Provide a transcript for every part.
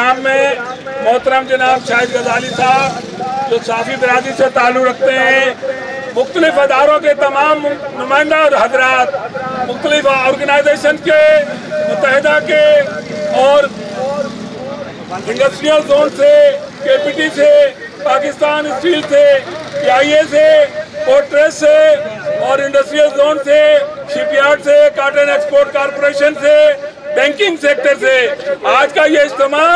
Programme में मोहतरम जनाब शाहिद गजाली साहब जो साफी बिरादरी से ताल्लुक़ रखते हैं, मुख्तलिफ अदारों के तमाम नुमाइंदा हजरात, मुख्तलिफ ऑर्गेनाइजेशन के, मुत्तहिदा के और इंडस्ट्रियल जोन से, KPT से, पाकिस्तान स्टील से, PIA से, पोर्ट ट्रस्ट से और इंडस्ट्रियल जोन से, शिपयार्ड से, कॉटन एक्सपोर्ट कॉरपोरेशन से, बैंकिंग सेक्टर से आज का ये इज्तिमा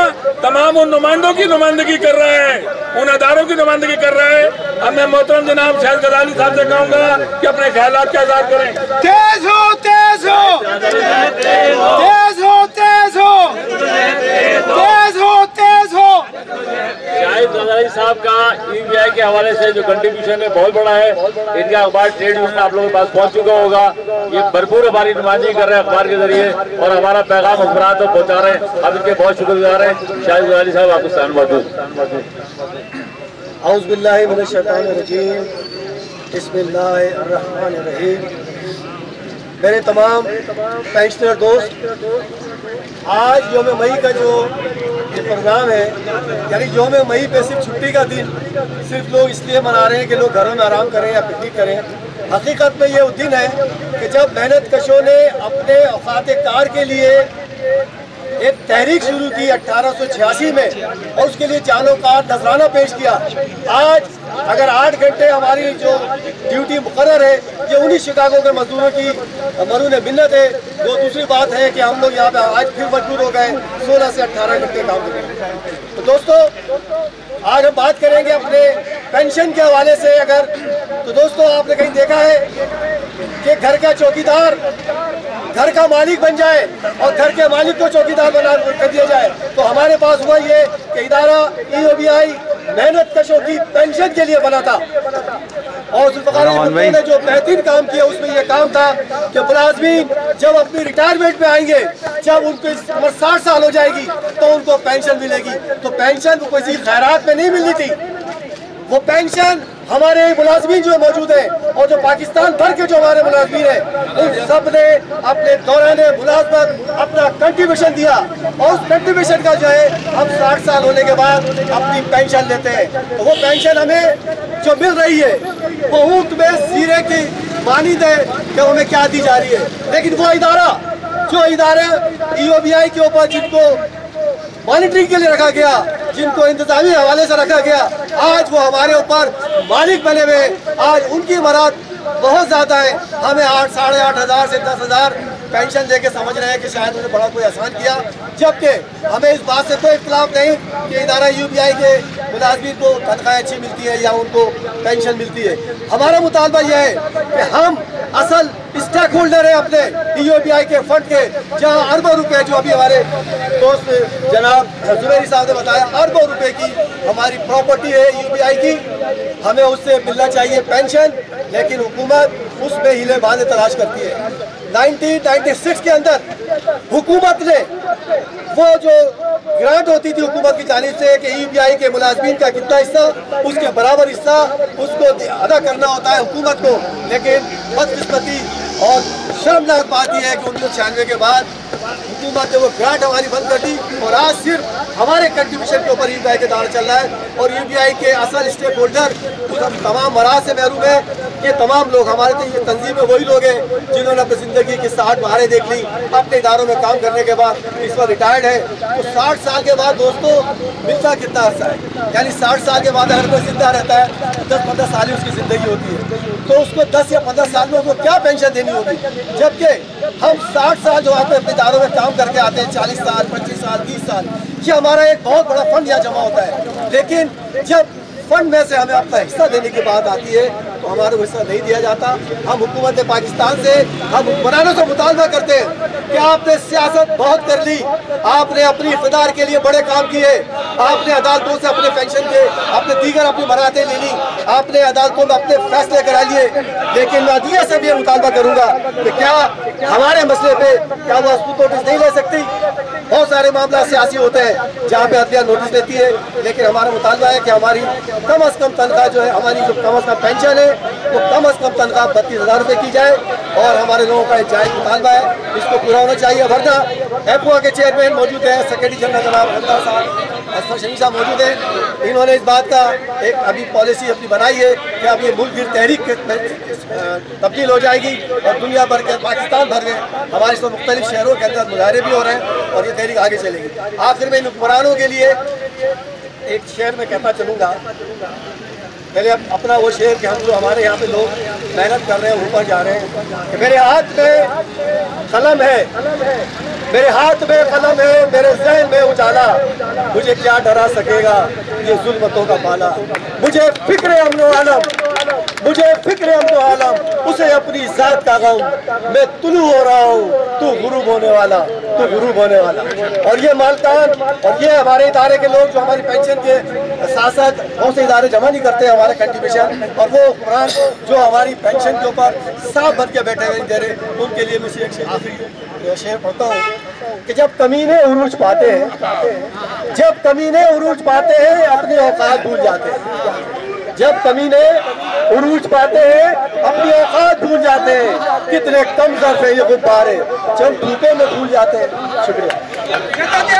तमाम उन नुमाइंदों की नुमाइंदगी कर रहा है, उन अदारों की नुमाइंदगी कर रहा है। अब मैं मोहतरम जनाब शाहिद गजाली साहब से कहूँगा कि अपने ख्यालात का इज़हार करें। तेज हो, तेज हो, तेज हो, तेज हो, तेज हो, तेज हो। शाहिद गजाली साहब का EBI के हवाले से जो कंट्रीब्यूशन है बहुत बड़ा है। इनका अखबार ट्रेड यूनियन आप लोगों के पास पहुंच चुका होगा। ये भरपूर हमारी नुमाइंदगी कर रहे हैं अखबार के जरिए और हमारा पैगाम अखबार तक पहुंचा रहे हैं। हम इनके बहुत शुक्रगुजार हैं। शाहिद गजाली साहब आपको स्थान मौजूद। औज़ु बिल्लाहि मिनश शैतानिर रजीम, बिस्मिल्लाहिर्रहमानिर्रहीम। मेरे तमाम पेंशनर दोस्त, आज यौम मई का जो ये प्रोग्राम है, यानी यौम मई पे सिर्फ छुट्टी का दिन सिर्फ लोग इसलिए मना रहे हैं कि लोग घरों में आराम करें या पिकनिक करें। हकीकत में ये वो दिन है कि जब मेहनत कशों ने अपने औकात कार के लिए एक तहरीक शुरू की 1886 में और उसके लिए जानो कार नजराना पेश किया। आज अगर 8 घंटे हमारी जो ड्यूटी मुकर्रर है, ये उन्हीं शिकागो के मजदूरों की मरून मिन्नत है। जो दूसरी बात है कि हम लोग यहाँ पे आज फिर मजबूर हो गए 16 से 18 घंटे काम करें। तो दोस्तों, आज हम बात करेंगे अपने पेंशन के हवाले से। अगर तो दोस्तों, आपने कहीं देखा है कि घर का चौकीदार घर का मालिक बन जाए और घर के मालिक को चौकीदार बना कर दिया जाए, तो हमारे पास हुआ ये कि इदारा EOBI मेहनत कशों की पेंशन के लिए बना था और जुल्फ़िकार अली भुट्टो ने जो बेहतरीन काम किया उसमें यह काम था कि मुलाज़मीन जब अपनी रिटायरमेंट पे आएंगे, जब उनकी उम्र 60 साल हो जाएगी तो उनको पेंशन मिलेगी। तो पेंशन को किसी खैरात में नहीं मिलनी थी, वो पेंशन हमारे मुलाजमीन जो मौजूद है और जो पाकिस्तान भर के जो हमारे मुलाजमीन है, उन सब ने अपने दौरान मुलाजमत अपना कंट्रीब्यूशन दिया और उस कंट्रीब्यूशन का जो है हम 60 साल होने के बाद अपनी पेंशन लेते हैं। तो वो पेंशन हमें जो मिल रही है वो ऊँट में सीरे की मानीद है कि हमें क्या दी जा रही है। लेकिन वो इदारा जो इदारे EOBI के ऊपर जिनको मॉनिटरिंग के लिए रखा गया, जिनको इंतजामी हवाले से रखा गया, आज वो हमारे ऊपर मालिक बने हुए। आज उनकी मराद बहुत ज़्यादा है। हमें 8, 8,500 से 10,000 पेंशन दे के समझ रहे हैं कि शायद उन्होंने बड़ा कोई आसान किया, जबकि हमें इस बात से कोई इख्तिलाफ नहीं कि इदारा EOBI के मुलाजमीन को तनख्वाह अच्छी मिलती है या उनको पेंशन मिलती है। हमारा मुतालबा यह है कि हम असल स्टेक होल्डर है अपने EOBI के फंड के, जहाँ अरबों रुपए, जो अभी हमारे दोस्त जनाब जुबैरी साहब ने बताया, अरबों रुपए की हमारी प्रॉपर्टी है EOBI की, हमें उससे मिलना चाहिए पेंशन। लेकिन हुकूमत उसमें हीले बहाने तलाश करती है। 1996 के अंदर हुकूमत ने वो जो ग्रांट होती थी हुकूमत की जानिब से कि EOBI के मुलाजमीन का कितना हिस्सा, उसके बराबर हिस्सा उसको अदा करना होता है हुकूमत को। लेकिन बदकिस्मती और शर्मनाक बात यह है कि 1996 के बाद हुकूमत ने वो ग्रांट हमारी बंद कर दी और आज सिर्फ हमारे कंट्रीब्यूशन के ऊपर EOBI के दायरा चल रहा है। और EOBI के असल स्टेक होल्डर तमाम मराज से महरूम है। ये तमाम लोग हमारे तो ये तंजीम में वही लोग हैं जिन्होंने अपनी ज़िंदगी की 60 बहारें देख ली, अपने इदारों में काम करने के बाद इस पर रिटायर्ड है। तो 60 साल के बाद दोस्तों मिलता कितना अर्सा है, यानी 60 साल के बाद अगर कोई जिंदा रहता है 10-15 साल ही उसकी ज़िंदगी होती है, तो उसको 10 या 15 साल में उसको क्या पेंशन देनी होगी। जबकि हम 60 साल जो अपने इदारों में काम करके आते हैं, 40 साल, 25 साल, 30 साल, ये हमारा एक बहुत बड़ा फंड यहाँ जमा होता है। लेकिन जब फंड में से हमें अपना हिस्सा देने की बात आती है तो हमारे को हिस्सा नहीं दिया जाता। हम हुकूमत पाकिस्तान से हम हुक्मरानों से मुतालबा करते हैं कि आपने सियासत बहुत कर ली, आपने अपनी इक़्तिदार के लिए बड़े काम किए, आपने अदालतों से अपने पेंशन के, अपने दीगर अपनी बरातें ले ली, आपने अदालतों में अपने फैसले करा लिए, लेकिन मैं अदलिया से भी ये मुतालबा करूंगा कि क्या हमारे मसले पे क्या वो नोटिस नहीं ले सकती। बहुत सारे मामला सियासी होते हैं जहाँ पे अदलिया नोटिस लेती है, लेकिन हमारा मुतालबा है कि हमारी कम अज़ कम तनख्वाह जो है, हमारी जो कम अज़ कम पेंशन है वो कम अज़ कम तनख्वाह 32,000 रुपये की जाए, और हमारे लोगों का एक जायज़ मुतालबा है, इसको पूरा होना चाहिए। वरना एफओ के चेयरमैन मौजूद है, सेक्रेटरी जनरल जनाब हल्दार साहब, असफर शहीद साहब मौजूद हैं, इन्होंने इस बात का एक अभी पॉलिसी अपनी बनाई है कि अब ये मुल्क गिर तहरीक तब्दील हो जाएगी और दुनिया भर के, पाकिस्तान भर के हमारे इसमें मुख्तलिफ शहरों के अंदर मुजाहरे भी हो रहे हैं और ये तहरीक आगे चलेगी। आखिर में इन हुक्मरानों के लिए एक शेर में कहता चलूँगा, पहले अपना वो शेर कि हम जो हमारे यहाँ पे लोग मेहनत कर रहे हैं, ऊपर जा रहे हैं, कि मेरे हाथ में कलम है, मेरे हाथ में कलम है, मेरे ज़हन में उजाला, मुझे क्या डरा सकेगा ये जुल्मतों का पाला। मुझे फिक्र अमन व आलम, मुझे फिक्र अमन व आलम, उसे अपनी ज़ात का गम, मैं तुलू हो रहा हूँ, तू गुरूब होने वाला, तू गुरूब होने वाला। और ये मालकान और ये हमारे इदारे के लोग जो हमारी पेंशन के साथ साथ बहुत से इदारे जमा नहीं करते हमारे कंट्रीब्यूशन, और वो हुक्मरान जो हमारी पेंशन के ऊपर साफ भर के बैठे हुए दे रहे, उनके लिए मैं एक आखिरी शेर पढ़ता हूँ कि जब कमीने उरूज पाते हैं, जब कमीने उरूज पाते हैं अपनी औकात भूल जाते हैं, जब कमीने उरूज पाते हैं अपनी औकात भूल जाते हैं, कितने कम ज़र्फ़ है ये गुब्बारे, चंद फूकों में भूल जाते हैं। शुक्रिया।